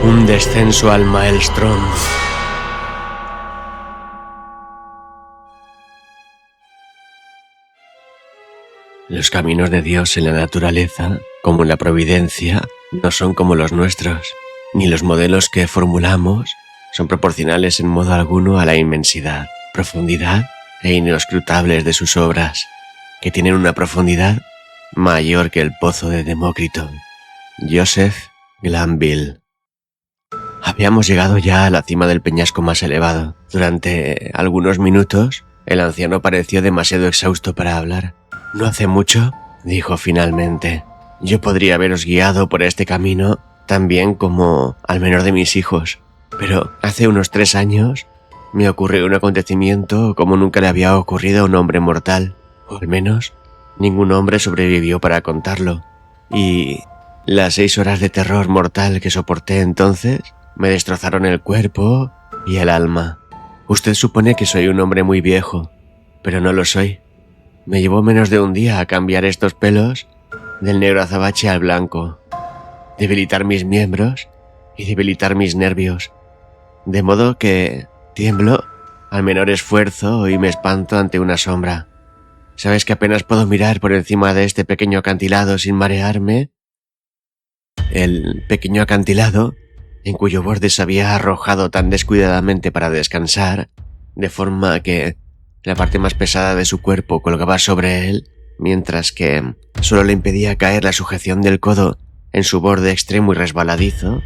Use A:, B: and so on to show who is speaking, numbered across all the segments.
A: Un descenso al Maelstrom. Los caminos de Dios en la naturaleza, como en la providencia, no son como los nuestros, ni los modelos que formulamos son proporcionales en modo alguno a la inmensidad, profundidad e inescrutables de sus obras, que tienen una profundidad mayor que el pozo de Demócrito. Joseph Glanville. Habíamos llegado ya a la cima del peñasco más elevado. Durante algunos minutos, el anciano pareció demasiado exhausto para hablar. «No hace mucho», dijo finalmente, «yo podría haberos guiado por este camino tan bien como al menor de mis hijos. Pero hace unos 3 años me ocurrió un acontecimiento como nunca le había ocurrido a un hombre mortal, o al menos ningún hombre sobrevivió para contarlo. Y las 6 horas de terror mortal que soporté entonces me destrozaron el cuerpo y el alma. Usted supone que soy un hombre muy viejo, pero no lo soy. Me llevó menos de un día a cambiar estos pelos del negro azabache al blanco, debilitar mis miembros y debilitar mis nervios, de modo que tiemblo al menor esfuerzo y me espanto ante una sombra. ¿Sabes que apenas puedo mirar por encima de este pequeño acantilado sin marearme? El pequeño acantilado en cuyo borde se había arrojado tan descuidadamente para descansar, de forma que la parte más pesada de su cuerpo colgaba sobre él, mientras que solo le impedía caer la sujeción del codo en su borde extremo y resbaladizo.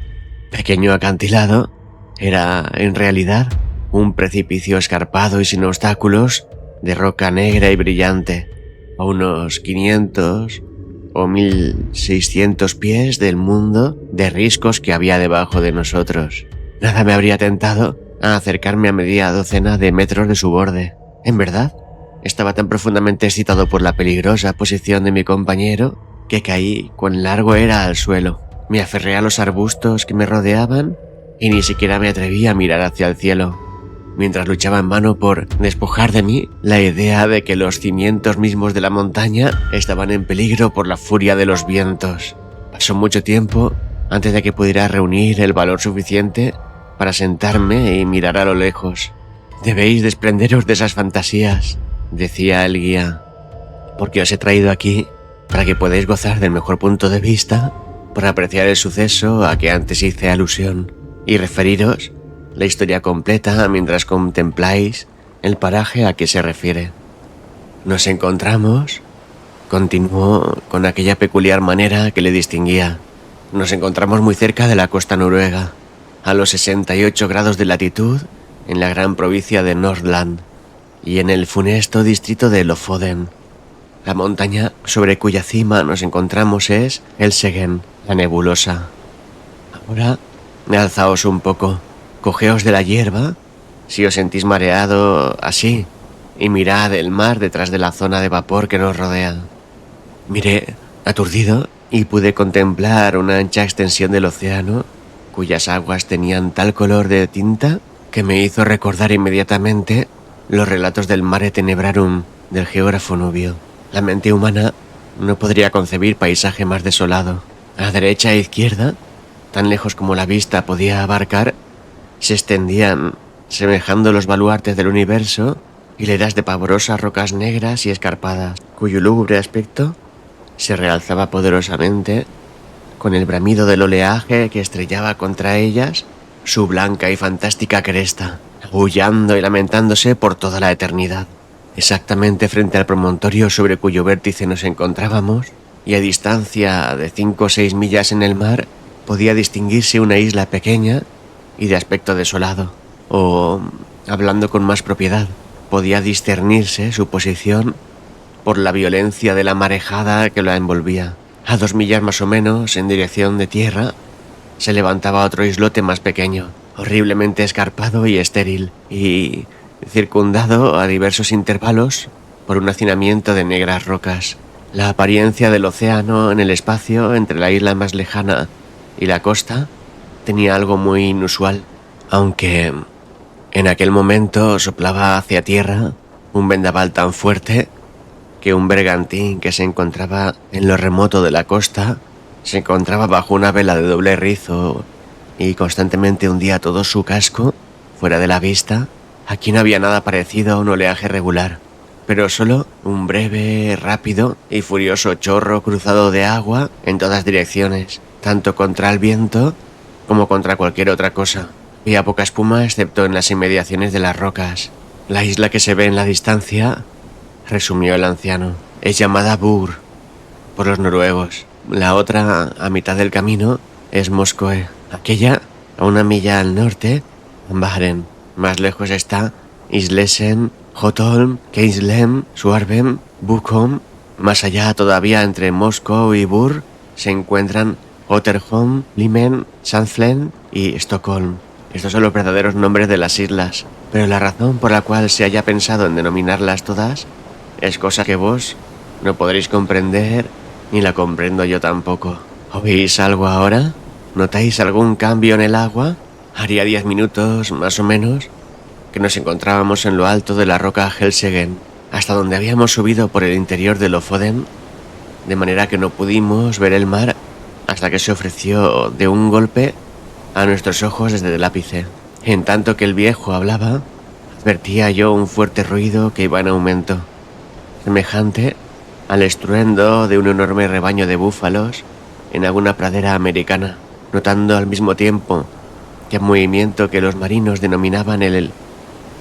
A: Pequeño acantilado era, en realidad, un precipicio escarpado y sin obstáculos de roca negra y brillante, a unos 500 o 1600 pies del mundo de riscos que había debajo de nosotros. Nada me habría tentado a acercarme a media docena de metros de su borde. En verdad, estaba tan profundamente excitado por la peligrosa posición de mi compañero que caí cuán largo era al suelo. Me aferré a los arbustos que me rodeaban y ni siquiera me atreví a mirar hacia el cielo, mientras luchaba en vano por despojar de mí la idea de que los cimientos mismos de la montaña estaban en peligro por la furia de los vientos. Pasó mucho tiempo antes de que pudiera reunir el valor suficiente para sentarme y mirar a lo lejos. «Debéis desprenderos de esas fantasías», decía el guía, «porque os he traído aquí para que podáis gozar del mejor punto de vista, por apreciar el suceso a que antes hice alusión, y referiros la historia completa mientras contempláis el paraje a que se refiere. Nos encontramos», continuó con aquella peculiar manera que le distinguía, «nos encontramos muy cerca de la costa noruega, a los 68 grados de latitud, en la gran provincia de Nordland y en el funesto distrito de Lofoden. La montaña sobre cuya cima nos encontramos es el Seggen, la nebulosa. Ahora, alzaos un poco, cogeos de la hierba, si os sentís mareado así, y mirad el mar detrás de la zona de vapor que nos rodea». Miré, aturdido, y pude contemplar una ancha extensión del océano, cuyas aguas tenían tal color de tinta que me hizo recordar inmediatamente los relatos del Mare Tenebrarum del geógrafo Nubio. La mente humana no podría concebir paisaje más desolado. A derecha e izquierda, tan lejos como la vista podía abarcar, se extendían, semejando los baluartes del universo, hileras de pavorosas rocas negras y escarpadas, cuyo lúgubre aspecto se realzaba poderosamente con el bramido del oleaje que estrellaba contra ellas su blanca y fantástica cresta, aullando y lamentándose por toda la eternidad. Exactamente frente al promontorio sobre cuyo vértice nos encontrábamos, y a distancia de 5 o 6 millas en el mar, podía distinguirse una isla pequeña y de aspecto desolado, o, hablando con más propiedad, podía discernirse su posición por la violencia de la marejada que la envolvía. A 2 millas más o menos, en dirección de tierra, se levantaba otro islote más pequeño, horriblemente escarpado y estéril, y circundado a diversos intervalos por un hacinamiento de negras rocas. La apariencia del océano en el espacio entre la isla más lejana y la costa tenía algo muy inusual, aunque en aquel momento soplaba hacia tierra un vendaval tan fuerte que un bergantín que se encontraba en lo remoto de la costa se encontraba bajo una vela de doble rizo y constantemente hundía todo su casco fuera de la vista. Aquí no había nada parecido a un oleaje regular, pero solo un breve, rápido y furioso chorro cruzado de agua en todas direcciones, tanto contra el viento como contra cualquier otra cosa. Había poca espuma excepto en las inmediaciones de las rocas. La isla que se ve en la distancia, resumió el anciano, es llamada Bur por los noruegos. La otra, a mitad del camino, es Moskoe. Aquella, a 1 milla al norte, Baren. Más lejos está Islesen, Hotholm, Keislem, Suarvem, Bukom. Más allá todavía entre Moscow y Bur se encuentran Otterholm, Limen, Sandflen y Stockholm. Estos son los verdaderos nombres de las islas, pero la razón por la cual se haya pensado en denominarlas todas es cosa que vos no podréis comprender ni la comprendo yo tampoco. ¿Oís algo ahora? ¿Notáis algún cambio en el agua? Haría 10 minutos, más o menos, que nos encontrábamos en lo alto de la roca Helsegen, hasta donde habíamos subido por el interior de Lofoden, de manera que no pudimos ver el mar hasta que se ofreció de un golpe a nuestros ojos desde el ápice. En tanto que el viejo hablaba, advertía yo un fuerte ruido que iba en aumento, semejante al estruendo de un enorme rebaño de búfalos en alguna pradera americana, notando al mismo tiempo que el movimiento que los marinos denominaban el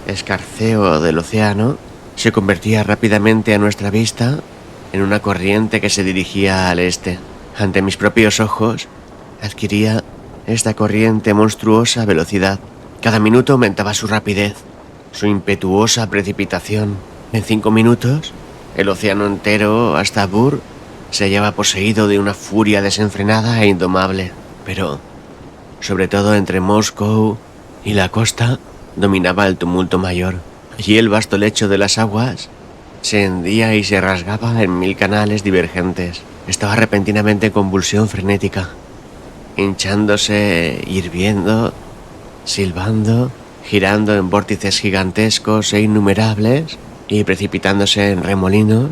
A: escarceo del océano se convertía rápidamente a nuestra vista en una corriente que se dirigía al este. Ante mis propios ojos adquiría esta corriente monstruosa velocidad. Cada minuto aumentaba su rapidez, su impetuosa precipitación. En 5 minutos, el océano entero hasta Bur se hallaba poseído de una furia desenfrenada e indomable. Pero, sobre todo entre Moscow y la costa, dominaba el tumulto mayor. Allí el vasto lecho de las aguas se hendía y se rasgaba en 1000 canales divergentes. Estaba repentinamente en convulsión frenética, hinchándose, hirviendo, silbando, girando en vórtices gigantescos e innumerables y precipitándose en remolinos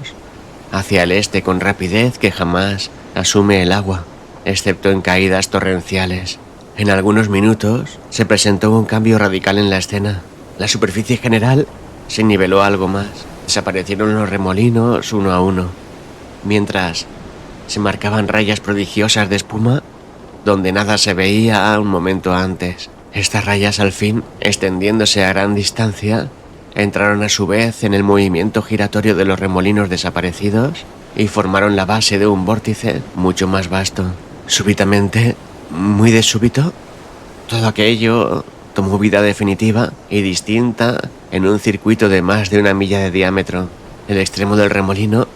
A: hacia el este con rapidez que jamás asume el agua, excepto en caídas torrenciales. En algunos minutos se presentó un cambio radical en la escena. La superficie general se niveló algo más. Desaparecieron los remolinos uno a uno, mientras se marcaban rayas prodigiosas de espuma donde nada se veía un momento antes. Estas rayas, al fin, extendiéndose a gran distancia, entraron a su vez en el movimiento giratorio de los remolinos desaparecidos y formaron la base de un vórtice mucho más vasto. Súbitamente, muy de súbito, todo aquello tomó vida definitiva y distinta en un circuito de más de 1 milla de diámetro. El extremo del remolino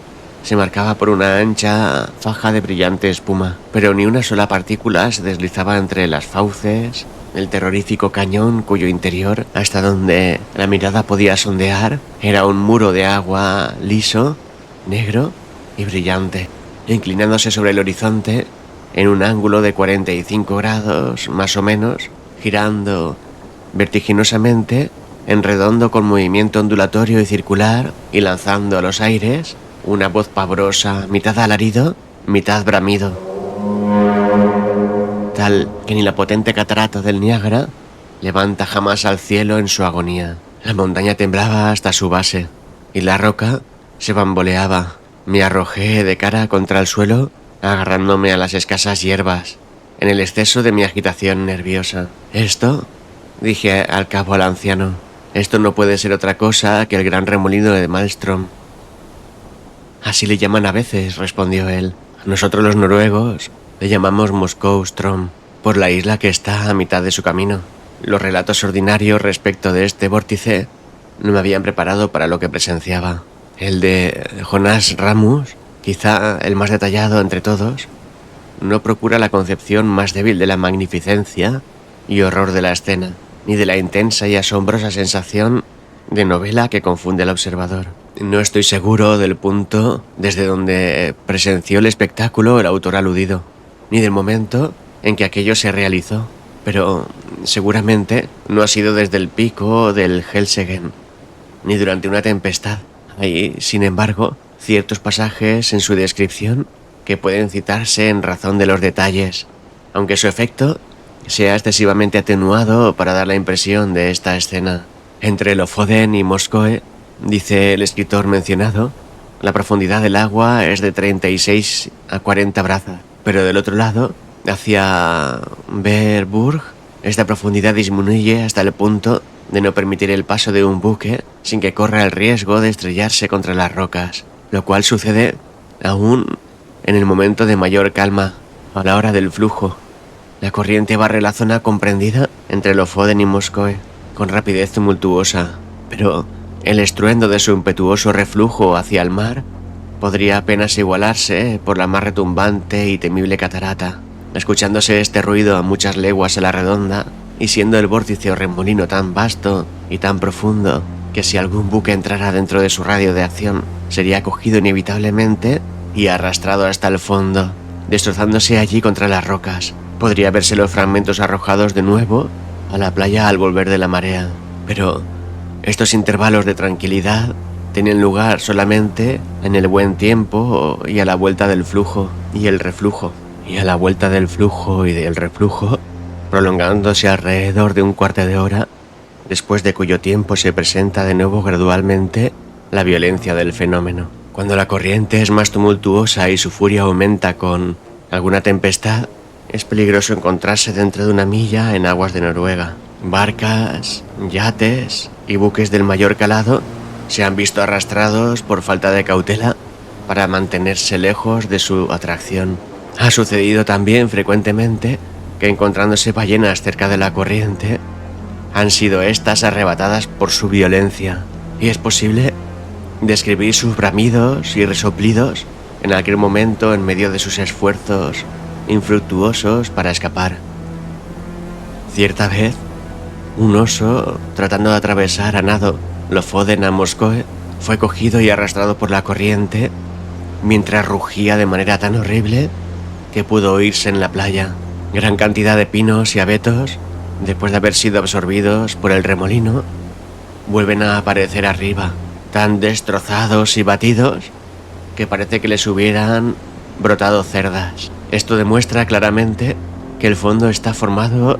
A: se marcaba por una ancha faja de brillante espuma, pero ni una sola partícula se deslizaba entre las fauces del terrorífico cañón cuyo interior, hasta donde la mirada podía sondear, era un muro de agua liso, negro y brillante, inclinándose sobre el horizonte en un ángulo de 45 grados, más o menos, girando vertiginosamente en redondo con movimiento ondulatorio y circular y lanzando a los aires una voz pavorosa, mitad alarido, mitad bramido, tal que ni la potente catarata del Niágara levanta jamás al cielo en su agonía. La montaña temblaba hasta su base y la roca se bamboleaba. Me arrojé de cara contra el suelo, agarrándome a las escasas hierbas, en el exceso de mi agitación nerviosa. Esto, dije al cabo al anciano, esto no puede ser otra cosa que el gran remolino de Maelstrom. Así le llaman a veces, respondió él. Nosotros los noruegos le llamamos Moskowstrom, por la isla que está a mitad de su camino. Los relatos ordinarios respecto de este vórtice no me habían preparado para lo que presenciaba. El de Jonas Ramus, quizá el más detallado entre todos, no procura la concepción más débil de la magnificencia y horror de la escena, ni de la intensa y asombrosa sensación de novela que confunde al observador. No estoy seguro del punto desde donde presenció el espectáculo el autor aludido, ni del momento en que aquello se realizó, pero seguramente no ha sido desde el pico del Helsegen, ni durante una tempestad. Hay, sin embargo, ciertos pasajes en su descripción que pueden citarse en razón de los detalles, aunque su efecto sea excesivamente atenuado para dar la impresión de esta escena. Entre Lofoden y Moskoe, dice el escritor mencionado, la profundidad del agua es de 36 a 40 brazas, pero del otro lado, hacia Verburg, esta profundidad disminuye hasta el punto de no permitir el paso de un buque sin que corra el riesgo de estrellarse contra las rocas, lo cual sucede aún en el momento de mayor calma, a la hora del flujo. La corriente barre la zona comprendida entre Lofoden y Moskoe con rapidez tumultuosa, pero el estruendo de su impetuoso reflujo hacia el mar podría apenas igualarse por la más retumbante y temible catarata. Escuchándose este ruido a muchas leguas a la redonda, y siendo el vórtice o remolino tan vasto y tan profundo que si algún buque entrara dentro de su radio de acción, sería cogido inevitablemente y arrastrado hasta el fondo, destrozándose allí contra las rocas. Podría verse los fragmentos arrojados de nuevo a la playa al volver de la marea. Pero estos intervalos de tranquilidad tienen lugar solamente en el buen tiempo y a la vuelta del flujo y el reflujo. Y a la vuelta del flujo y del reflujo, prolongándose alrededor de un cuarto de hora, después de cuyo tiempo se presenta de nuevo gradualmente la violencia del fenómeno. Cuando la corriente es más tumultuosa y su furia aumenta con alguna tempestad, es peligroso encontrarse dentro de una milla en aguas de Noruega. Barcas, yates y buques del mayor calado se han visto arrastrados por falta de cautela para mantenerse lejos de su atracción. Ha sucedido también frecuentemente que, encontrándose ballenas cerca de la corriente, han sido estas arrebatadas por su violencia, y es posible describir sus bramidos y resoplidos en aquel momento en medio de sus esfuerzos infructuosos para escapar. Cierta vez, un oso, tratando de atravesar a nado Lofoden a Moskoe, fue cogido y arrastrado por la corriente mientras rugía de manera tan horrible que pudo oírse en la playa. Gran cantidad de pinos y abetos, después de haber sido absorbidos por el remolino, vuelven a aparecer arriba, tan destrozados y batidos que parece que les hubieran brotado cerdas. Esto demuestra claramente que el fondo está formado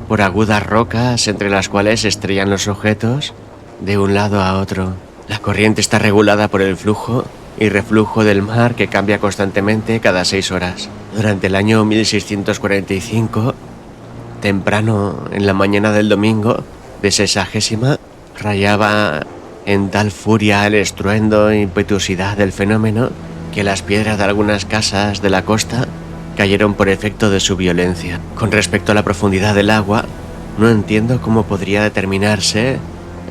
A: por agudas rocas entre las cuales se estrellan los objetos de un lado a otro. La corriente está regulada por el flujo y reflujo del mar, que cambia constantemente cada 6 horas. Durante el año 1645, temprano en la mañana del domingo de 60ª, rayaba en tal furia el estruendo e impetuosidad del fenómeno que las piedras de algunas casas de la costa cayeron por efecto de su violencia. Con respecto a la profundidad del agua, no entiendo cómo podría determinarse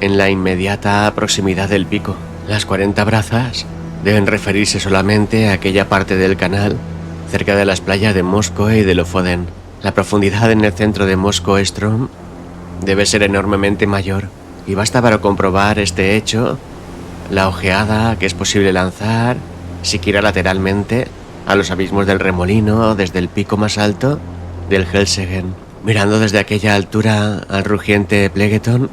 A: en la inmediata proximidad del pico. Las 40 brazas deben referirse solamente a aquella parte del canal cerca de las playas de Moskoe y de Lofoden. La profundidad en el centro de Moskoe Ström debe ser enormemente mayor, y basta para comprobar este hecho la ojeada que es posible lanzar, siquiera lateralmente, a los abismos del remolino desde el pico más alto del Helseggen. Mirando desde aquella altura al rugiente Plegeton,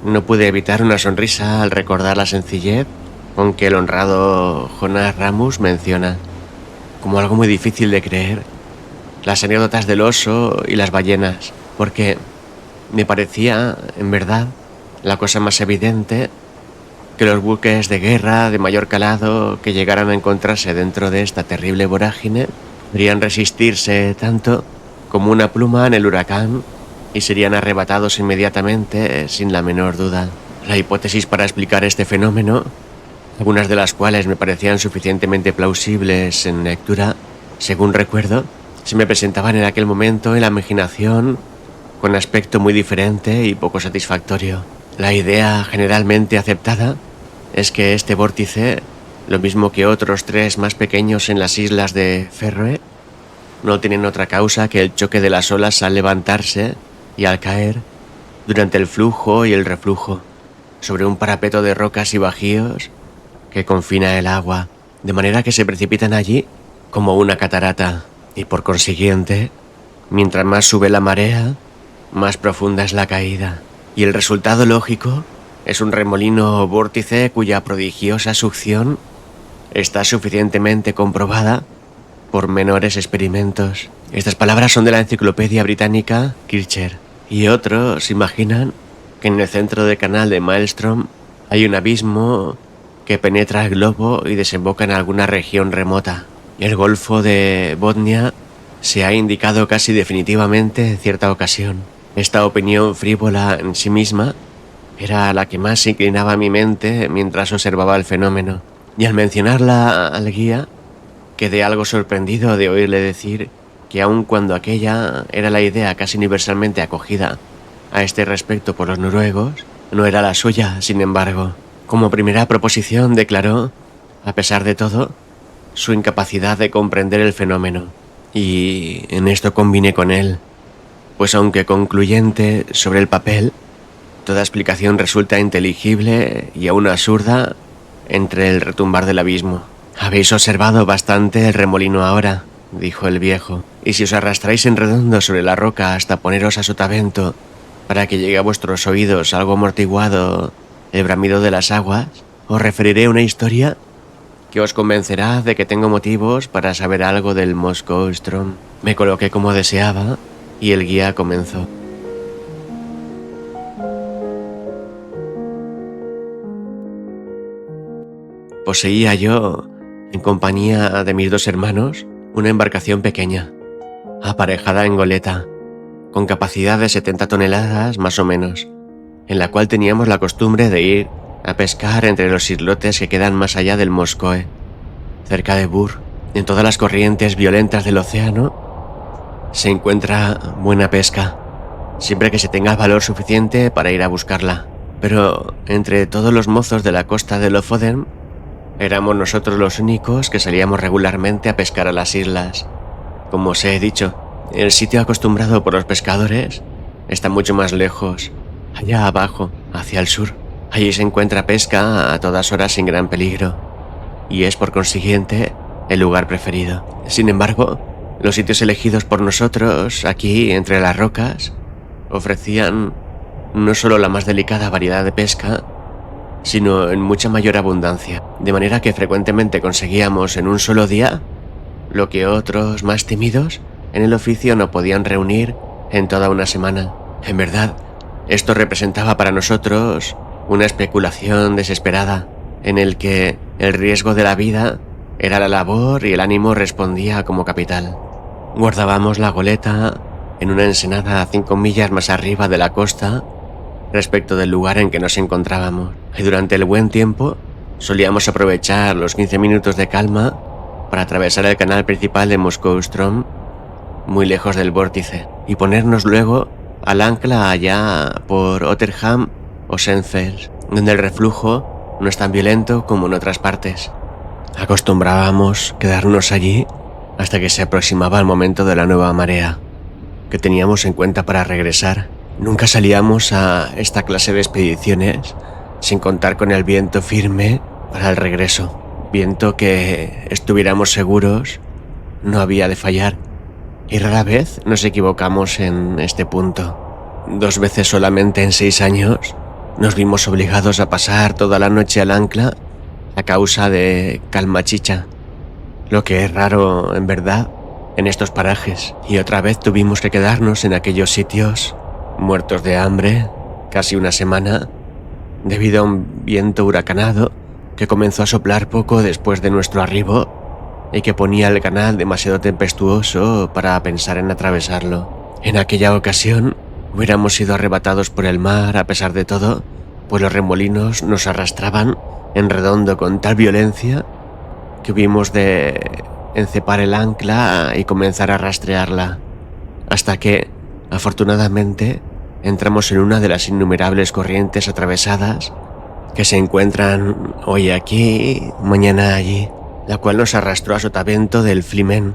A: no pude evitar una sonrisa al recordar la sencillez con que el honrado Jonas Ramus menciona, como algo muy difícil de creer, las anécdotas del oso y las ballenas, porque me parecía, en verdad, la cosa más evidente que los buques de guerra de mayor calado que llegaran a encontrarse dentro de esta terrible vorágine podrían resistirse tanto como una pluma en el huracán y serían arrebatados inmediatamente sin la menor duda. La hipótesis para explicar este fenómeno, algunas de las cuales me parecían suficientemente plausibles en lectura, según recuerdo, se me presentaban en aquel momento en la imaginación con aspecto muy diferente y poco satisfactorio. La idea generalmente aceptada es que este vórtice, lo mismo que otros 3 más pequeños en las islas de Ferroe, no tienen otra causa que el choque de las olas al levantarse y al caer durante el flujo y el reflujo sobre un parapeto de rocas y bajíos que confina el agua, de manera que se precipitan allí como una catarata, y por consiguiente, mientras más sube la marea, más profunda es la caída, y el resultado lógico es un remolino o vórtice cuya prodigiosa succión está suficientemente comprobada por menores experimentos. Estas palabras son de la enciclopedia británica Kircher. Y otros imaginan que en el centro del canal de Maelstrom hay un abismo que penetra el globo y desemboca en alguna región remota. El Golfo de Botnia se ha indicado casi definitivamente en cierta ocasión. Esta opinión frívola en sí misma era la que más inclinaba mi mente mientras observaba el fenómeno. Y al mencionarla al guía, quedé algo sorprendido de oírle decir que aun cuando aquella era la idea casi universalmente acogida a este respecto por los noruegos, no era la suya, sin embargo. Como primera proposición declaró, a pesar de todo, su incapacidad de comprender el fenómeno. Y en esto convine con él, pues aunque concluyente sobre el papel, toda explicación resulta inteligible y aún absurda entre el retumbar del abismo. «Habéis observado bastante el remolino ahora», dijo el viejo, «y si os arrastráis en redondo sobre la roca hasta poneros a sotavento para que llegue a vuestros oídos algo amortiguado el bramido de las aguas, os referiré una historia que os convencerá de que tengo motivos para saber algo del Moscow Strom». Me coloqué como deseaba y el guía comenzó. Poseía yo, en compañía de mis 2 hermanos, una embarcación pequeña, aparejada en goleta, con capacidad de 70 toneladas más o menos, en la cual teníamos la costumbre de ir a pescar entre los islotes que quedan más allá del Moscoe, cerca de Bur. En todas las corrientes violentas del océano se encuentra buena pesca, siempre que se tenga el valor suficiente para ir a buscarla. Pero entre todos los mozos de la costa de Lofoten, éramos nosotros los únicos que salíamos regularmente a pescar a las islas. Como os he dicho, el sitio acostumbrado por los pescadores está mucho más lejos, allá abajo, hacia el sur. Allí se encuentra pesca a todas horas sin gran peligro, y es por consiguiente el lugar preferido. Sin embargo, los sitios elegidos por nosotros, aquí entre las rocas, ofrecían no solo la más delicada variedad de pesca, sino en mucha mayor abundancia, de manera que frecuentemente conseguíamos en un solo día lo que otros más tímidos en el oficio no podían reunir en toda una semana. En verdad, esto representaba para nosotros una especulación desesperada, en el que el riesgo de la vida era la labor y el ánimo respondía como capital. Guardábamos la goleta en una ensenada a 5 millas más arriba de la costa respecto del lugar en que nos encontrábamos, y durante el buen tiempo solíamos aprovechar los 15 minutos de calma para atravesar el canal principal de Moscow Strom, muy lejos del vórtice, y ponernos luego al ancla allá por Otterham o Senfeld, donde el reflujo no es tan violento como en otras partes. Acostumbrábamos quedarnos allí hasta que se aproximaba el momento de la nueva marea, que teníamos en cuenta para regresar. Nunca salíamos a esta clase de expediciones sin contar con el viento firme para el regreso, viento que estuviéramos seguros no había de fallar, y rara vez nos equivocamos en este punto. 2 veces solamente en 6 años nos vimos obligados a pasar toda la noche al ancla a causa de calmachicha, lo que es raro en verdad en estos parajes, y otra vez tuvimos que quedarnos en aquellos sitios muertos de hambre casi una semana debido a un viento huracanado que comenzó a soplar poco después de nuestro arribo y que ponía el canal demasiado tempestuoso para pensar en atravesarlo. En aquella ocasión hubiéramos sido arrebatados por el mar a pesar de todo, pues los remolinos nos arrastraban en redondo con tal violencia que hubimos de encepar el ancla y comenzar a rastrearla, hasta que, afortunadamente, entramos en una de las innumerables corrientes atravesadas que se encuentran hoy aquí, mañana allí, la cual nos arrastró a sotavento del Flimen,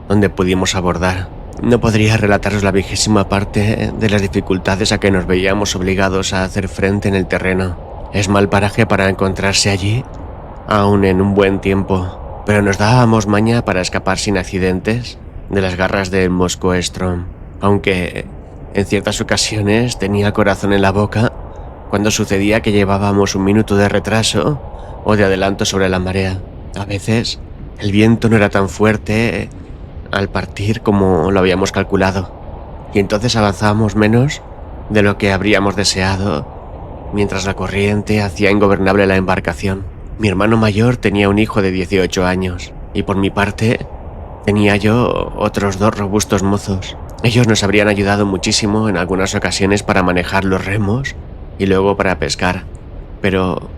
A: donde pudimos abordar. No podría relataros la 20ª parte de las dificultades a que nos veíamos obligados a hacer frente en el terreno. Es mal paraje para encontrarse allí, aún en un buen tiempo, pero nos dábamos maña para escapar sin accidentes de las garras del Moscow Strom, aunque en ciertas ocasiones tenía el corazón en la boca cuando sucedía que llevábamos un minuto de retraso o de adelanto sobre la marea. A veces el viento no era tan fuerte al partir como lo habíamos calculado, y entonces avanzábamos menos de lo que habríamos deseado, mientras la corriente hacía ingobernable la embarcación. Mi hermano mayor tenía un hijo de 18 años, y por mi parte tenía yo otros 2 robustos mozos. Ellos nos habrían ayudado muchísimo en algunas ocasiones para manejar los remos y luego para pescar, pero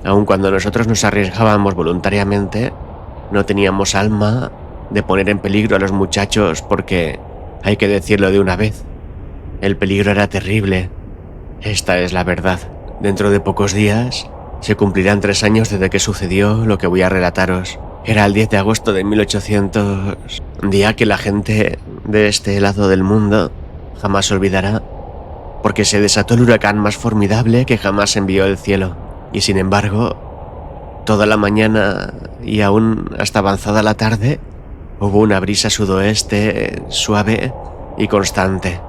A: aun cuando nosotros nos arriesgábamos voluntariamente, no teníamos alma de poner en peligro a los muchachos porque, hay que decirlo de una vez, el peligro era terrible. Esta es la verdad. Dentro de pocos días se cumplirán 3 años desde que sucedió lo que voy a relataros. Era el 10 de agosto de 1800, día que la gente de este lado del mundo jamás olvidará, porque se desató el huracán más formidable que jamás envió el cielo. Y sin embargo, toda la mañana y aún hasta avanzada la tarde, hubo una brisa sudoeste suave y constante,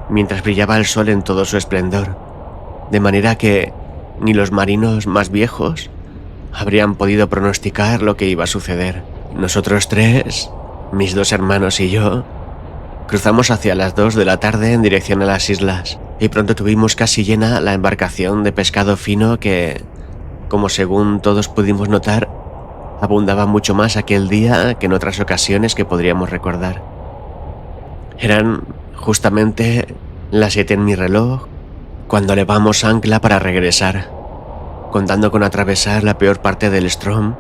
A: mientras brillaba el sol en todo su esplendor, de manera que ni los marinos más viejos habrían podido pronosticar lo que iba a suceder. Nosotros 3, mis 2 hermanos y yo, cruzamos hacia las 2 de la tarde en dirección a las islas, y pronto tuvimos casi llena la embarcación de pescado fino que, como según todos pudimos notar, abundaba mucho más aquel día que en otras ocasiones que podríamos recordar. Eran justamente las 7 en mi reloj cuando levamos ancla para regresar, contando con atravesar la peor parte del Strom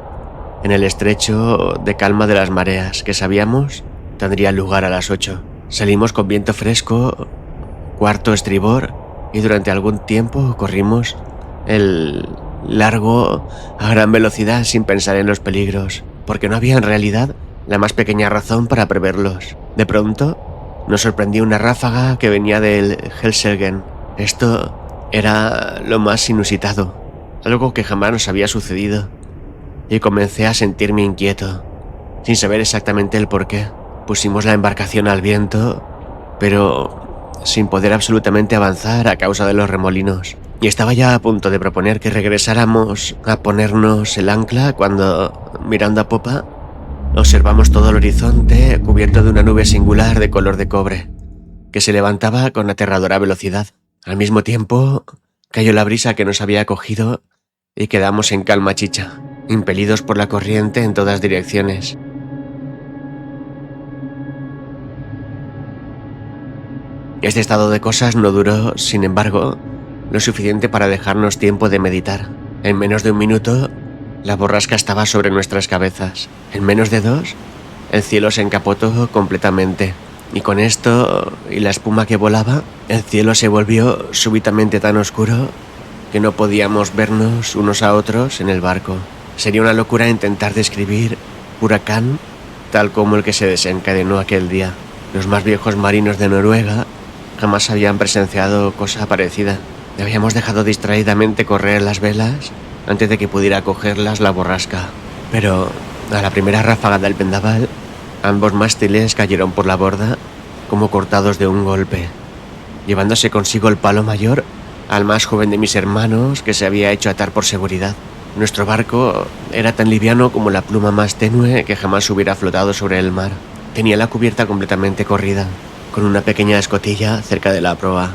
A: en el estrecho de calma de las mareas que sabíamos tendría lugar a las 8. Salimos con viento fresco, cuarto estribor, y durante algún tiempo corrimos el largo a gran velocidad sin pensar en los peligros, porque no había en realidad la más pequeña razón para preverlos. De pronto nos sorprendió una ráfaga que venía del Helselgen. Esto era lo más inusitado, algo que jamás nos había sucedido, y comencé a sentirme inquieto, sin saber exactamente el porqué. Pusimos la embarcación al viento, pero sin poder absolutamente avanzar a causa de los remolinos, y estaba ya a punto de proponer que regresáramos a ponernos el ancla cuando, mirando a popa, observamos todo el horizonte cubierto de una nube singular de color de cobre, que se levantaba con aterradora velocidad. Al mismo tiempo, cayó la brisa que nos había cogido y quedamos en calma chicha, impelidos por la corriente en todas direcciones. Este estado de cosas no duró, sin embargo, lo suficiente para dejarnos tiempo de meditar. En menos de 1 minuto, la borrasca estaba sobre nuestras cabezas. En menos de 2, el cielo se encapotó completamente. Y con esto y la espuma que volaba, el cielo se volvió súbitamente tan oscuro que no podíamos vernos unos a otros en el barco. Sería una locura intentar describir huracán tal como el que se desencadenó aquel día. Los más viejos marinos de Noruega jamás habían presenciado cosa parecida. Habíamos dejado distraídamente correr las velas antes de que pudiera cogerlas la borrasca. Pero a la primera ráfaga del vendaval, ambos mástiles cayeron por la borda como cortados de un golpe, llevándose consigo el palo mayor al más joven de mis hermanos, que se había hecho atar por seguridad. Nuestro barco era tan liviano como la pluma más tenue que jamás hubiera flotado sobre el mar. Tenía la cubierta completamente corrida, con una pequeña escotilla cerca de la proa,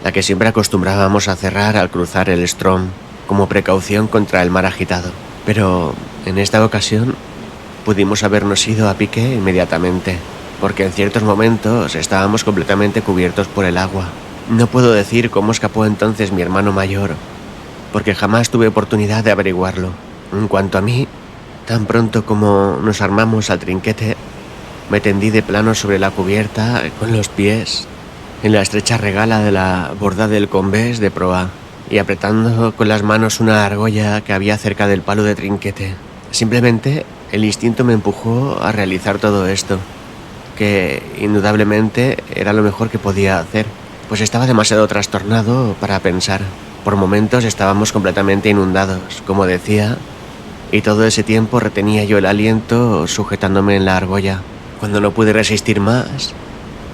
A: la que siempre acostumbrábamos a cerrar al cruzar el Strom, como precaución contra el mar agitado. Pero en esta ocasión pudimos habernos ido a pique inmediatamente, porque en ciertos momentos estábamos completamente cubiertos por el agua. No puedo decir cómo escapó entonces mi hermano mayor, porque jamás tuve oportunidad de averiguarlo. En cuanto a mí, tan pronto como nos armamos al trinquete, me tendí de plano sobre la cubierta con los pies en la estrecha regala de la borda del combés de proa y apretando con las manos una argolla que había cerca del palo de trinquete. Simplemente el instinto me empujó a realizar todo esto, que indudablemente era lo mejor que podía hacer, pues estaba demasiado trastornado para pensar. Por momentos estábamos completamente inundados, como decía, y todo ese tiempo retenía yo el aliento sujetándome en la argolla. Cuando no pude resistir más,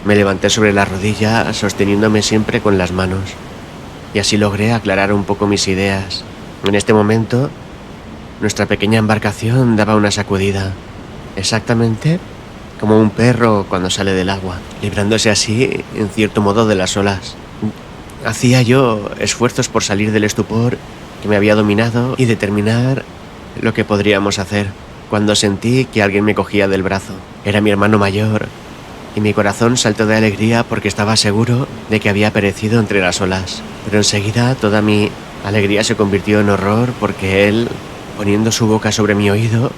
A: me levanté sobre la rodilla sosteniéndome siempre con las manos, y así logré aclarar un poco mis ideas. En este momento, nuestra pequeña embarcación daba una sacudida, exactamente como un perro cuando sale del agua, librándose así, en cierto modo, de las olas. Hacía yo esfuerzos por salir del estupor que me había dominado y determinar lo que podríamos hacer, cuando sentí que alguien me cogía del brazo. Era mi hermano mayor, y mi corazón saltó de alegría porque estaba seguro de que había perecido entre las olas. Pero enseguida toda mi alegría se convirtió en horror porque él, poniendo su boca sobre mi oído,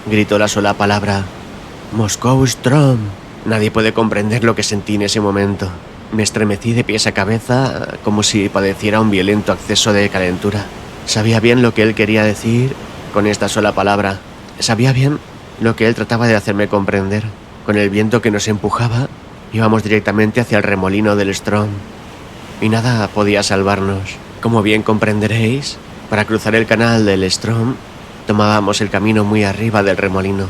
A: gritó la sola palabra: «Moscow Ström». Nadie puede comprender lo que sentí en ese momento. Me estremecí de pies a cabeza como si padeciera un violento acceso de calentura. Sabía bien lo que él quería decir con esta sola palabra. Sabía bien lo que él trataba de hacerme comprender. Con el viento que nos empujaba, íbamos directamente hacia el remolino del Ström. Y nada podía salvarnos. Como bien comprenderéis, para cruzar el canal del Ström, tomábamos el camino muy arriba del remolino,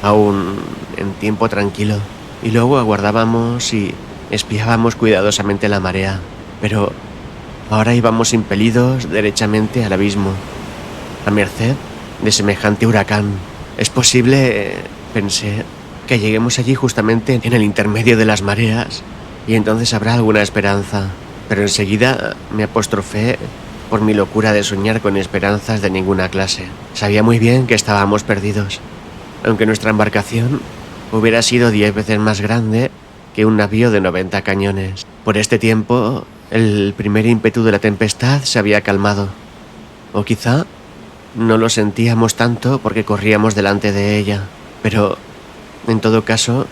A: aún en tiempo tranquilo, y luego aguardábamos y espiábamos cuidadosamente la marea. Pero ahora íbamos impelidos derechamente al abismo, a merced de semejante huracán. Es posible, pensé, que lleguemos allí justamente en el intermedio de las mareas, y entonces habrá alguna esperanza. Pero enseguida me apostrofé por mi locura de soñar con esperanzas de ninguna clase. Sabía muy bien que estábamos perdidos, aunque nuestra embarcación hubiera sido 10 veces más grande que un navío de 90 cañones. Por este tiempo, el primer ímpetu de la tempestad se había calmado. O quizá no lo sentíamos tanto porque corríamos delante de ella. Pero, en todo caso,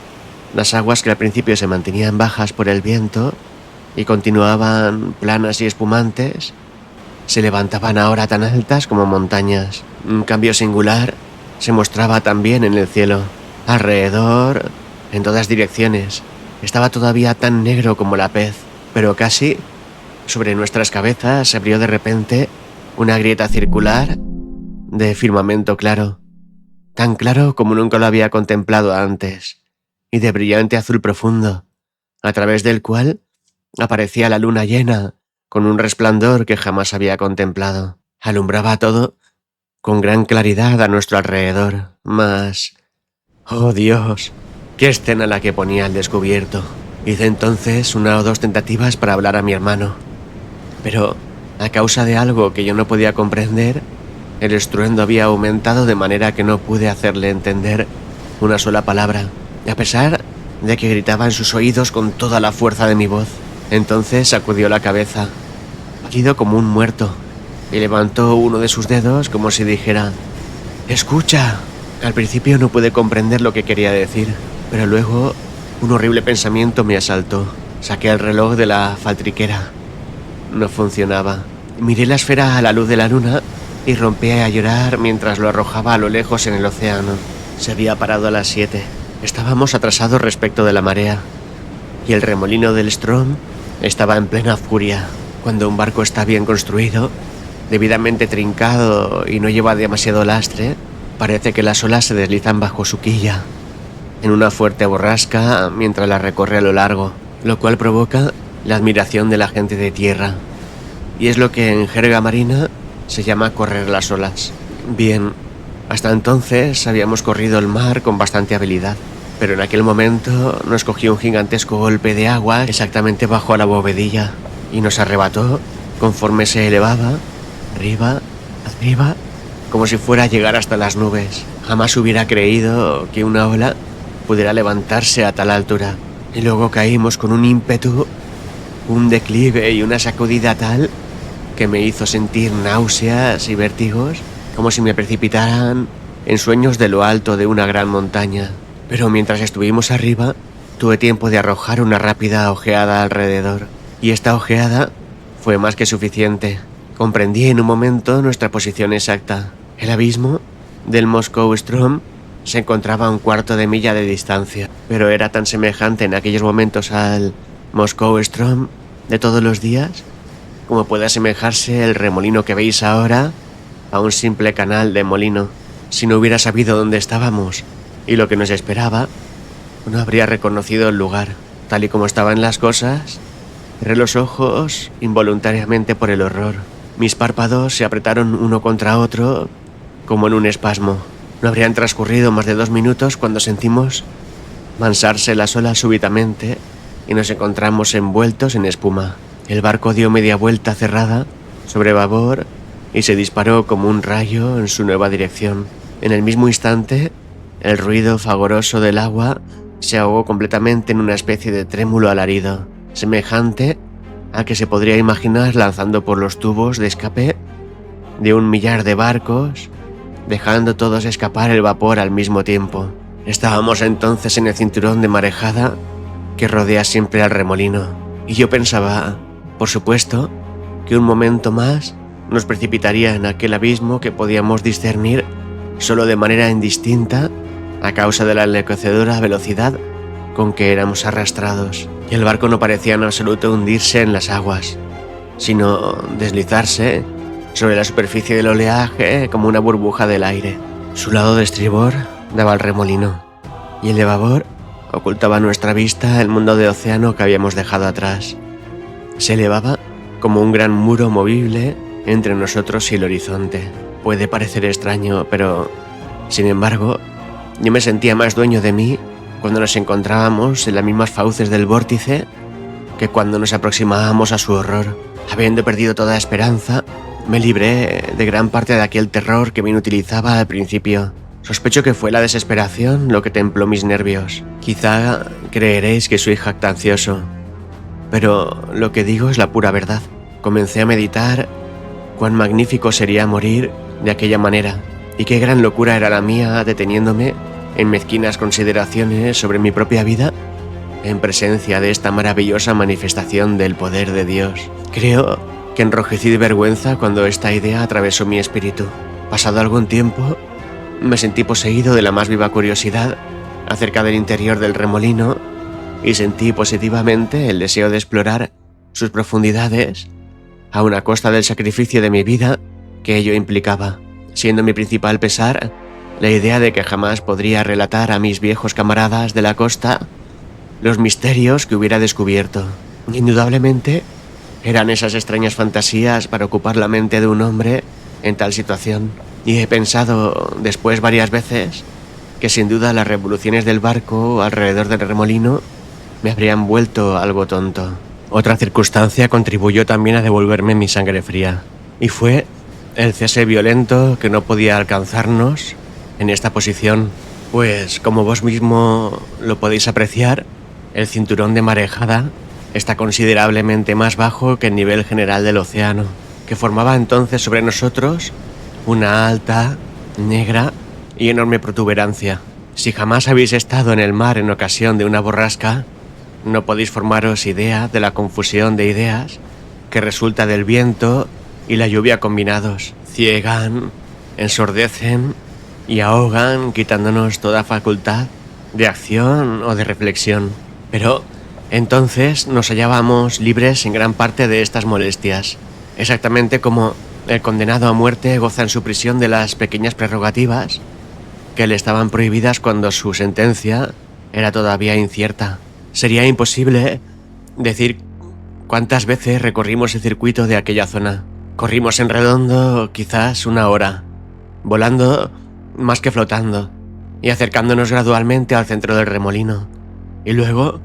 A: las aguas que al principio se mantenían bajas por el viento y continuaban planas y espumantes, se levantaban ahora tan altas como montañas. Un cambio singular se mostraba también en el cielo. Alrededor, en todas direcciones, estaba todavía tan negro como la pez, pero casi sobre nuestras cabezas se abrió de repente una grieta circular de firmamento claro, tan claro como nunca lo había contemplado antes, y de brillante azul profundo, a través del cual aparecía la luna llena con un resplandor que jamás había contemplado. Alumbraba todo con gran claridad a nuestro alrededor, mas... ¡oh Dios! ¡Qué escena la que ponía al descubierto! Hice entonces una o dos tentativas para hablar a mi hermano, pero a causa de algo que yo no podía comprender, el estruendo había aumentado de manera que no pude hacerle entender una sola palabra, a pesar de que gritaba en sus oídos con toda la fuerza de mi voz. Entonces sacudió la cabeza, pálido como un muerto, y levantó uno de sus dedos como si dijera: «¡Escucha!». Al principio no pude comprender lo que quería decir, pero luego un horrible pensamiento me asaltó. Saqué el reloj de la faltriquera. No funcionaba. Miré la esfera a la luz de la luna y rompí a llorar mientras lo arrojaba a lo lejos en el océano. Se había parado a las 7. Estábamos atrasados respecto de la marea, y el remolino del Ström estaba en plena furia. Cuando un barco está bien construido, debidamente trincado y no lleva demasiado lastre, parece que las olas se deslizan bajo su quilla en una fuerte borrasca mientras la recorre a lo largo, lo cual provoca la admiración de la gente de tierra, y es lo que en jerga marina se llama correr las olas. Bien, hasta entonces habíamos corrido el mar con bastante habilidad, pero en aquel momento nos cogió un gigantesco golpe de agua exactamente bajo la bovedilla y nos arrebató conforme se elevaba, arriba, arriba, como si fuera a llegar hasta las nubes. Jamás hubiera creído que una ola pudiera levantarse a tal altura. Y luego caímos con un ímpetu, un declive y una sacudida tal que me hizo sentir náuseas y vértigos, como si me precipitaran en sueños de lo alto de una gran montaña. Pero mientras estuvimos arriba, tuve tiempo de arrojar una rápida ojeada alrededor, y esta ojeada fue más que suficiente. Comprendí en un momento nuestra posición exacta. El abismo del Moscow Ström se encontraba a 1/4 de milla de distancia, pero era tan semejante en aquellos momentos al Moscow Ström de todos los días como puede asemejarse el remolino que veis ahora a un simple canal de molino. Si no hubiera sabido dónde estábamos y lo que nos esperaba, no habría reconocido el lugar. Tal y como estaban las cosas, cerré los ojos involuntariamente por el horror. Mis párpados se apretaron uno contra otro como en un espasmo. No habrían transcurrido más de 2 minutos cuando sentimos mansarse las olas súbitamente y nos encontramos envueltos en espuma. El barco dio media vuelta cerrada sobre babor y se disparó como un rayo en su nueva dirección. En el mismo instante, el ruido fragoroso del agua se ahogó completamente en una especie de trémulo alarido, semejante al que se podría imaginar lanzando por los tubos de escape de 1 millar de barcos, dejando todos escapar el vapor al mismo tiempo. Estábamos entonces en el cinturón de marejada que rodea siempre al remolino, y yo pensaba, por supuesto, que un momento más nos precipitaría en aquel abismo que podíamos discernir solo de manera indistinta a causa de la enloquecedora velocidad con que éramos arrastrados, y el barco no parecía en absoluto hundirse en las aguas, sino deslizarse sobre la superficie del oleaje como una burbuja del aire. Su lado de estribor daba al remolino, y el de babor ocultaba a nuestra vista el mundo de océano que habíamos dejado atrás. Se elevaba como un gran muro movible entre nosotros y el horizonte. Puede parecer extraño, pero, sin embargo, yo me sentía más dueño de mí cuando nos encontrábamos en las mismas fauces del vórtice que cuando nos aproximábamos a su horror. Habiendo perdido toda esperanza, me libré de gran parte de aquel terror que me inutilizaba al principio. Sospecho que fue la desesperación lo que templó mis nervios. Quizá creeréis que soy jactancioso, pero lo que digo es la pura verdad. Comencé a meditar cuán magnífico sería morir de aquella manera, y qué gran locura era la mía deteniéndome en mezquinas consideraciones sobre mi propia vida en presencia de esta maravillosa manifestación del poder de Dios. Creo que enrojecí de vergüenza cuando esta idea atravesó mi espíritu. Pasado algún tiempo, me sentí poseído de la más viva curiosidad acerca del interior del remolino y sentí positivamente el deseo de explorar sus profundidades, aun a costa del sacrificio de mi vida que ello implicaba, siendo mi principal pesar la idea de que jamás podría relatar a mis viejos camaradas de la costa los misterios que hubiera descubierto. Indudablemente, eran esas extrañas fantasías para ocupar la mente de un hombre en tal situación, y he pensado después varias veces que sin duda las revoluciones del barco alrededor del remolino me habrían vuelto algo tonto. Otra circunstancia contribuyó también a devolverme mi sangre fría, y fue el cese violento que no podía alcanzarnos en esta posición, pues como vos mismo lo podéis apreciar, el cinturón de marejada está considerablemente más bajo que el nivel general del océano, que formaba entonces sobre nosotros una alta, negra y enorme protuberancia. Si jamás habéis estado en el mar en ocasión de una borrasca, no podéis formaros idea de la confusión de ideas que resulta del viento y la lluvia combinados. Ciegan, ensordecen y ahogan, quitándonos toda facultad de acción o de reflexión. Pero entonces nos hallábamos libres en gran parte de estas molestias, exactamente como el condenado a muerte goza en su prisión de las pequeñas prerrogativas que le estaban prohibidas cuando su sentencia era todavía incierta. Sería imposible decir cuántas veces recorrimos el circuito de aquella zona. Corrimos en redondo quizás 1 hora, volando más que flotando, y acercándonos gradualmente al centro del remolino, y luego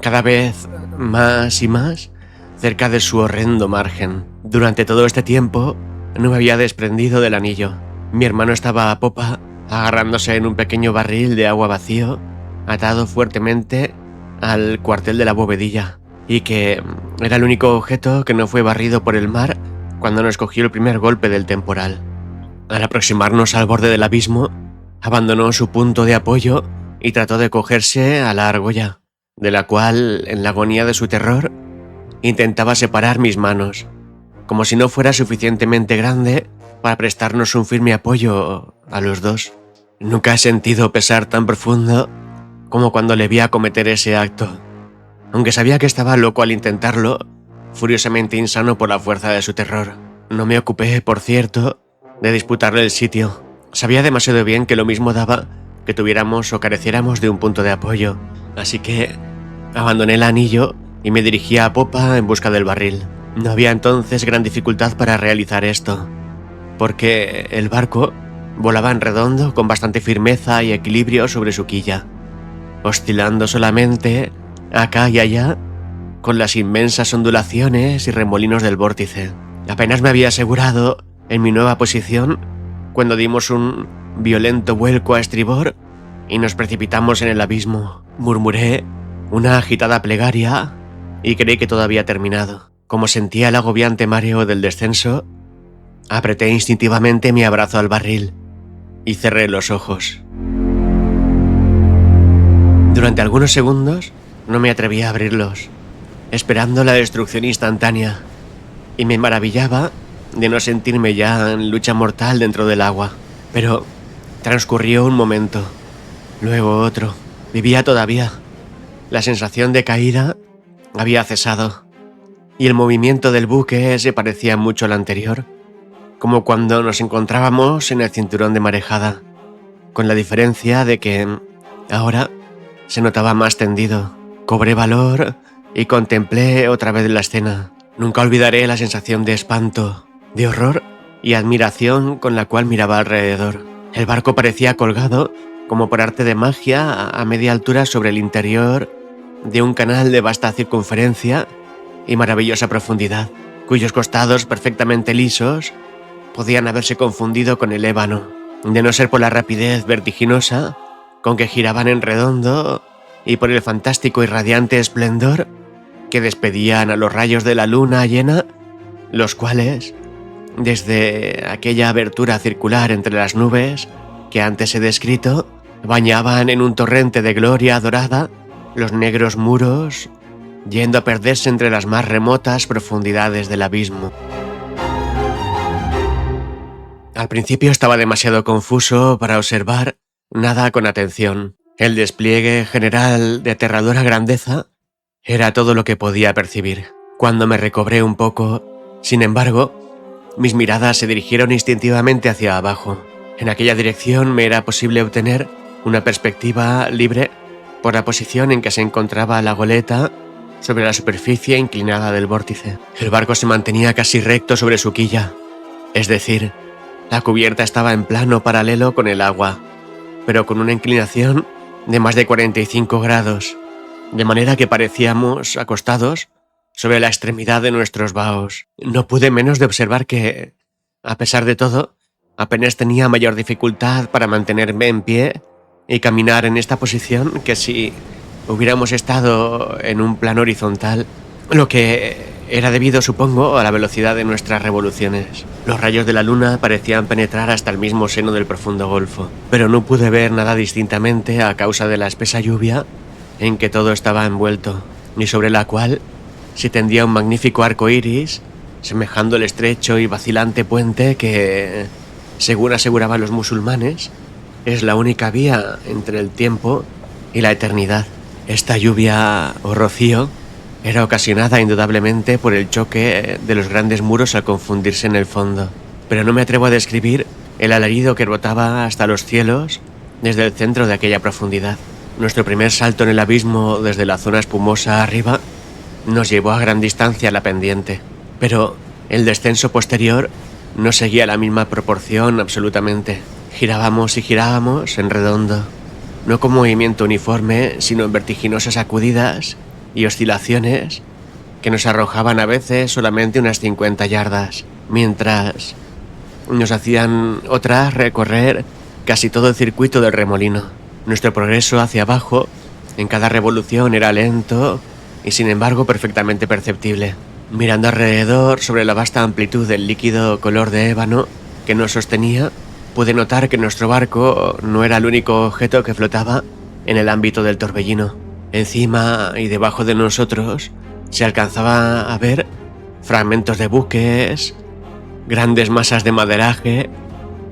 A: cada vez más y más cerca de su horrendo margen. Durante todo este tiempo no me había desprendido del anillo. Mi hermano estaba a popa, agarrándose en un pequeño barril de agua vacío, atado fuertemente al cuartel de la bovedilla, y que era el único objeto que no fue barrido por el mar cuando nos cogió el primer golpe del temporal. Al aproximarnos al borde del abismo, abandonó su punto de apoyo y trató de cogerse a la argolla, de la cual, en la agonía de su terror, intentaba separar mis manos, como si no fuera suficientemente grande para prestarnos un firme apoyo a los dos. Nunca he sentido pesar tan profundo como cuando le vi acometer ese acto, aunque sabía que estaba loco al intentarlo, furiosamente insano por la fuerza de su terror. No me ocupé, por cierto, de disputarle el sitio. Sabía demasiado bien que lo mismo daba que tuviéramos o careciéramos de un punto de apoyo, así que abandoné el anillo y me dirigía a popa en busca del barril. No había entonces gran dificultad para realizar esto, porque el barco volaba en redondo con bastante firmeza y equilibrio sobre su quilla. oscilando solamente acá y allá con las inmensas ondulaciones y remolinos del vórtice. Apenas me había asegurado en mi nueva posición cuando dimos un violento vuelco a estribor y nos precipitamos en el abismo. Murmuré una agitada plegaria y creí que todo había terminado. Como sentía el agobiante mareo del descenso, apreté instintivamente mi abrazo al barril y cerré los ojos. Durante algunos segundos no me atreví a abrirlos, esperando la destrucción instantánea, y me maravillaba de no sentirme ya en lucha mortal dentro del agua. Pero transcurrió un momento, luego otro. Vivía todavía. La sensación de caída había cesado, y el movimiento del buque se parecía mucho al anterior, como cuando nos encontrábamos en el cinturón de marejada, con la diferencia de que ahora se notaba más tendido. Cobré valor y contemplé otra vez la escena. Nunca olvidaré la sensación de espanto, de horror y admiración con la cual miraba alrededor. El barco parecía colgado, como por arte de magia, a media altura sobre el interior de un canal de vasta circunferencia y maravillosa profundidad, cuyos costados perfectamente lisos podían haberse confundido con el ébano, de no ser por la rapidez vertiginosa con que giraban en redondo y por el fantástico y radiante esplendor que despedían a los rayos de la luna llena, los cuales, desde aquella abertura circular entre las nubes que antes he descrito, bañaban en un torrente de gloria dorada los negros muros, yendo a perderse entre las más remotas profundidades del abismo. Al principio estaba demasiado confuso para observar nada con atención. El despliegue general de aterradora grandeza era todo lo que podía percibir. Cuando me recobré un poco, sin embargo, mis miradas se dirigieron instintivamente hacia abajo. En aquella dirección me era posible obtener una perspectiva libre por la posición en que se encontraba la goleta sobre la superficie inclinada del vórtice. El barco se mantenía casi recto sobre su quilla, es decir, la cubierta estaba en plano paralelo con el agua, pero con una inclinación de más de 45 grados, de manera que parecíamos acostados sobre la extremidad de nuestros baos. No pude menos de observar que, a pesar de todo, apenas tenía mayor dificultad para mantenerme en pie y caminar en esta posición que si hubiéramos estado en un plano horizontal, lo que era debido, supongo, a la velocidad de nuestras revoluciones. Los rayos de la luna parecían penetrar hasta el mismo seno del profundo golfo, pero no pude ver nada distintamente a causa de la espesa lluvia en que todo estaba envuelto, y sobre la cual se tendía un magnífico arco iris, semejando el estrecho y vacilante puente que, según aseguraban los musulmanes, es la única vía entre el tiempo y la eternidad. Esta lluvia o rocío era ocasionada indudablemente por el choque de los grandes muros al confundirse en el fondo, pero no me atrevo a describir el alarido que brotaba hasta los cielos desde el centro de aquella profundidad. Nuestro primer salto en el abismo desde la zona espumosa arriba nos llevó a gran distancia a la pendiente, pero el descenso posterior no seguía la misma proporción absolutamente. Girábamos y girábamos en redondo, no con movimiento uniforme, sino en vertiginosas sacudidas y oscilaciones que nos arrojaban a veces solamente unas 50 yardas, mientras nos hacían otras recorrer casi todo el circuito del remolino. Nuestro progreso hacia abajo en cada revolución era lento y sin embargo perfectamente perceptible. Mirando alrededor sobre la vasta amplitud del líquido color de ébano que nos sostenía, pude notar que nuestro barco no era el único objeto que flotaba en el ámbito del torbellino. Encima y debajo de nosotros se alcanzaba a ver fragmentos de buques, grandes masas de maderaje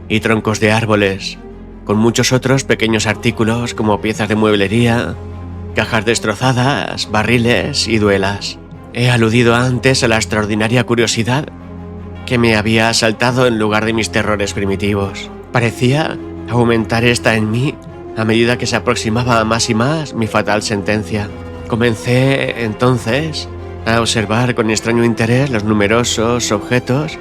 A: y troncos de árboles, con muchos otros pequeños artículos como piezas de mueblería, cajas destrozadas, barriles y duelas. He aludido antes a la extraordinaria curiosidad que me había asaltado en lugar de mis terrores primitivos. Parecía aumentar esta en mí a medida que se aproximaba más y más mi fatal sentencia. Comencé entonces a observar con extraño interés los numerosos objetos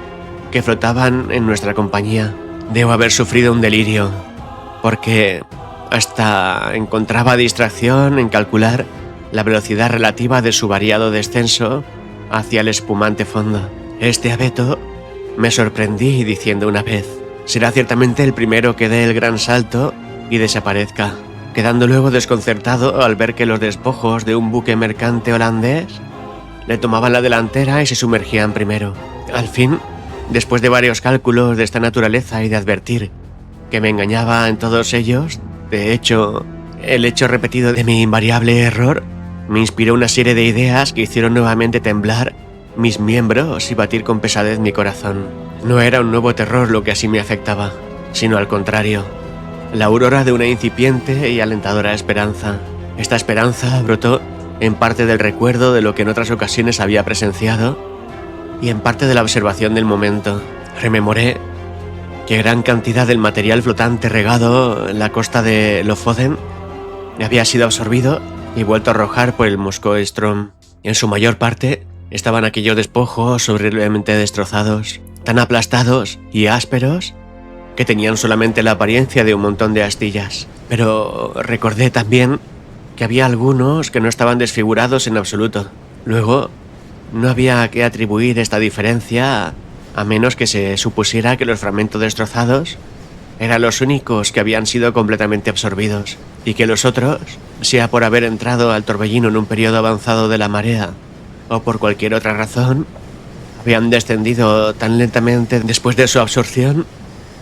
A: que flotaban en nuestra compañía. Debo haber sufrido un delirio, porque hasta encontraba distracción en calcular la velocidad relativa de su variado descenso hacia el espumante fondo. Este abeto me sorprendí diciendo una vez: será ciertamente el primero que dé el gran salto y desaparezca, quedando luego desconcertado al ver que los despojos de un buque mercante holandés le tomaban la delantera y se sumergían primero. Al fin, después de varios cálculos de esta naturaleza y de advertir que me engañaba en todos ellos, de hecho, el hecho repetido de mi invariable error me inspiró una serie de ideas que hicieron nuevamente temblar mis miembros y batir con pesadez mi corazón. No era un nuevo terror lo que así me afectaba, sino al contrario, la aurora de una incipiente y alentadora esperanza. Esta esperanza brotó en parte del recuerdo de lo que en otras ocasiones había presenciado y en parte de la observación del momento. Rememoré que gran cantidad del material flotante regado en la costa de Lofoten había sido absorbido y vuelto a arrojar por el Moskoe Ström. En su mayor parte estaban aquellos despojos horriblemente destrozados, tan aplastados y ásperos que tenían solamente la apariencia de un montón de astillas. Pero recordé también que había algunos que no estaban desfigurados en absoluto. Luego, no había que atribuir esta diferencia a menos que se supusiera que los fragmentos destrozados eran los únicos que habían sido completamente absorbidos, y que los otros, sea por haber entrado al torbellino en un periodo avanzado de la marea o por cualquier otra razón, habían descendido tan lentamente después de su absorción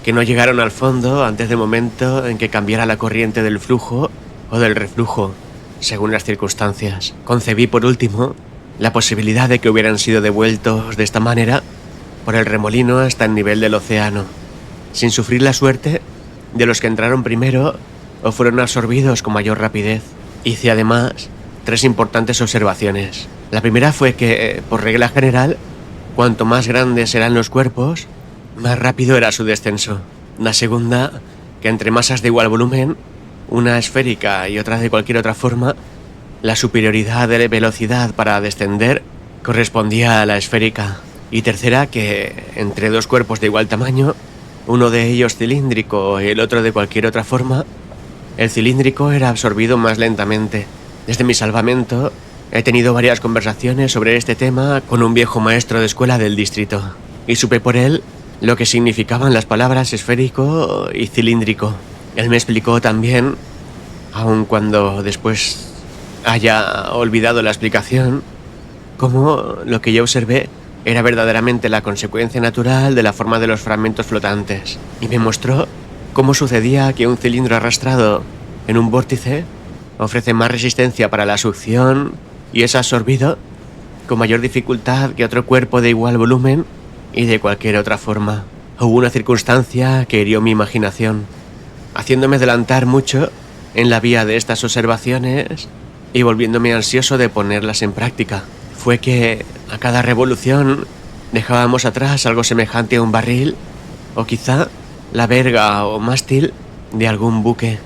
A: que no llegaron al fondo antes del momento en que cambiara la corriente del flujo o del reflujo, según las circunstancias. Concebí, por último, la posibilidad de que hubieran sido devueltos de esta manera por el remolino hasta el nivel del océano, sin sufrir la suerte de los que entraron primero o fueron absorbidos con mayor rapidez. Hice además 3 importantes observaciones. La primera fue que, por regla general, cuanto más grandes eran los cuerpos, más rápido era su descenso. La segunda, que entre masas de igual volumen, una esférica y otra de cualquier otra forma, la superioridad de velocidad para descender correspondía a la esférica. Y tercera, que entre 2 cuerpos de igual tamaño, uno de ellos cilíndrico y el otro de cualquier otra forma, el cilíndrico era absorbido más lentamente. Desde mi salvamento, he tenido varias conversaciones sobre este tema con un viejo maestro de escuela del distrito, y supe por él lo que significaban las palabras esférico y cilíndrico. Él me explicó también, aun cuando después haya olvidado la explicación, cómo lo que yo observé era verdaderamente la consecuencia natural de la forma de los fragmentos flotantes, y me mostró cómo sucedía que un cilindro arrastrado en un vórtice ofrece más resistencia para la succión y es absorbido con mayor dificultad que otro cuerpo de igual volumen y de cualquier otra forma. Hubo una circunstancia que hirió mi imaginación, haciéndome adelantar mucho en la vía de estas observaciones y volviéndome ansioso de ponerlas en práctica. Fue que a cada revolución dejábamos atrás algo semejante a un barril o quizá la verga o mástil de algún buque,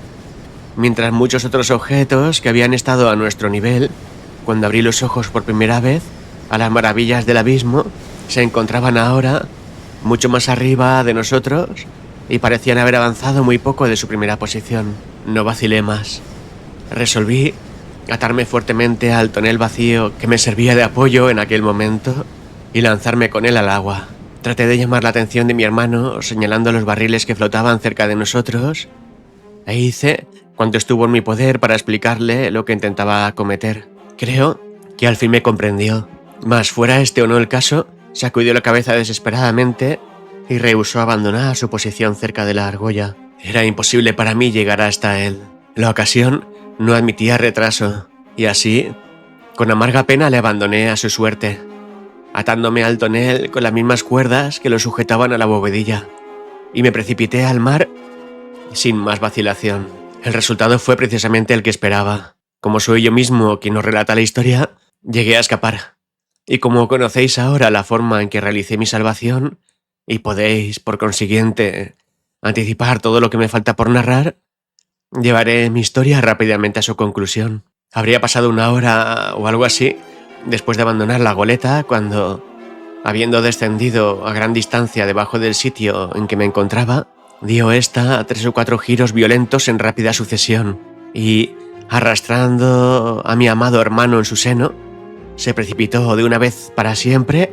A: mientras muchos otros objetos que habían estado a nuestro nivel cuando abrí los ojos por primera vez a las maravillas del abismo se encontraban ahora mucho más arriba de nosotros y parecían haber avanzado muy poco de su primera posición. No vacilé más. Resolví atarme fuertemente al tonel vacío que me servía de apoyo en aquel momento y lanzarme con él al agua. Traté de llamar la atención de mi hermano señalando los barriles que flotaban cerca de nosotros e hice cuanto estuvo en mi poder para explicarle lo que intentaba acometer. Creo que al fin me comprendió, mas fuera este o no el caso, sacudió la cabeza desesperadamente y rehusó abandonar su posición cerca de la argolla. Era imposible para mí llegar hasta él. La ocasión no admitía retraso, y así, con amarga pena le abandoné a su suerte, atándome al tonel con las mismas cuerdas que lo sujetaban a la bovedilla, y me precipité al mar sin más vacilación. El resultado fue precisamente el que esperaba. Como soy yo mismo quien nos relata la historia, llegué a escapar. Y como conocéis ahora la forma en que realicé mi salvación, y podéis, por consiguiente, anticipar todo lo que me falta por narrar, llevaré mi historia rápidamente a su conclusión. Habría pasado 1 hora o algo así después de abandonar la goleta cuando, habiendo descendido a gran distancia debajo del sitio en que me encontraba, Dio esta 3 o 4 giros violentos en rápida sucesión y, arrastrando a mi amado hermano en su seno, se precipitó de una vez para siempre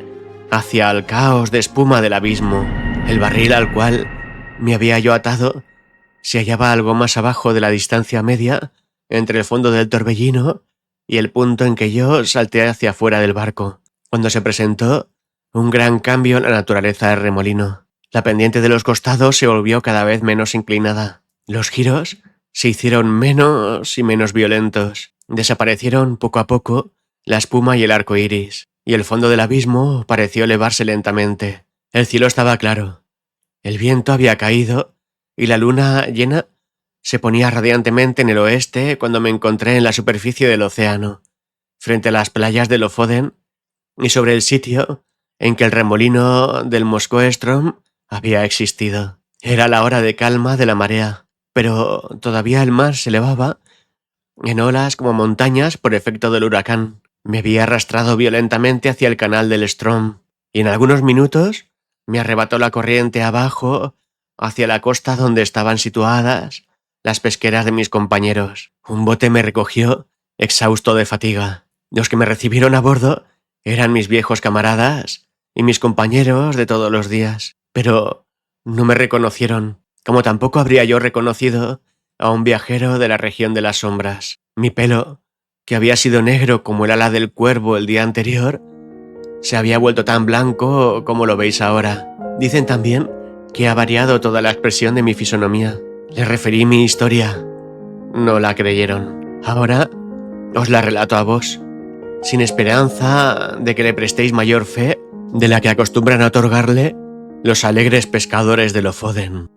A: hacia el caos de espuma del abismo. El barril al cual me había yo atado se hallaba algo más abajo de la distancia media entre el fondo del torbellino y el punto en que yo salté hacia afuera del barco, cuando se presentó un gran cambio en la naturaleza del remolino. La pendiente de los costados se volvió cada vez menos inclinada. Los giros se hicieron menos y menos violentos. Desaparecieron poco a poco la espuma y el arco iris, y el fondo del abismo pareció elevarse lentamente. El cielo estaba claro. El viento había caído y la luna llena se ponía radiantemente en el oeste cuando me encontré en la superficie del océano, frente a las playas de Lofoden y sobre el sitio en que el remolino del Moskoe-Ström había existido. Era la hora de calma de la marea, pero todavía el mar se elevaba en olas como montañas por efecto del huracán. Me había arrastrado violentamente hacia el canal del Ström y en algunos minutos me arrebató la corriente abajo hacia la costa donde estaban situadas las pesqueras de mis compañeros. Un bote me recogió, exhausto de fatiga. Los que me recibieron a bordo eran mis viejos camaradas y mis compañeros de todos los días, pero no me reconocieron, como tampoco habría yo reconocido a un viajero de la región de las sombras. Mi pelo, que había sido negro como el ala del cuervo el día anterior, se había vuelto tan blanco como lo veis ahora. Dicen también que ha variado toda la expresión de mi fisonomía. Les referí mi historia. No la creyeron. Ahora os la relato a vos, sin esperanza de que le prestéis mayor fe de la que acostumbran a otorgarle los alegres pescadores de Lofoden.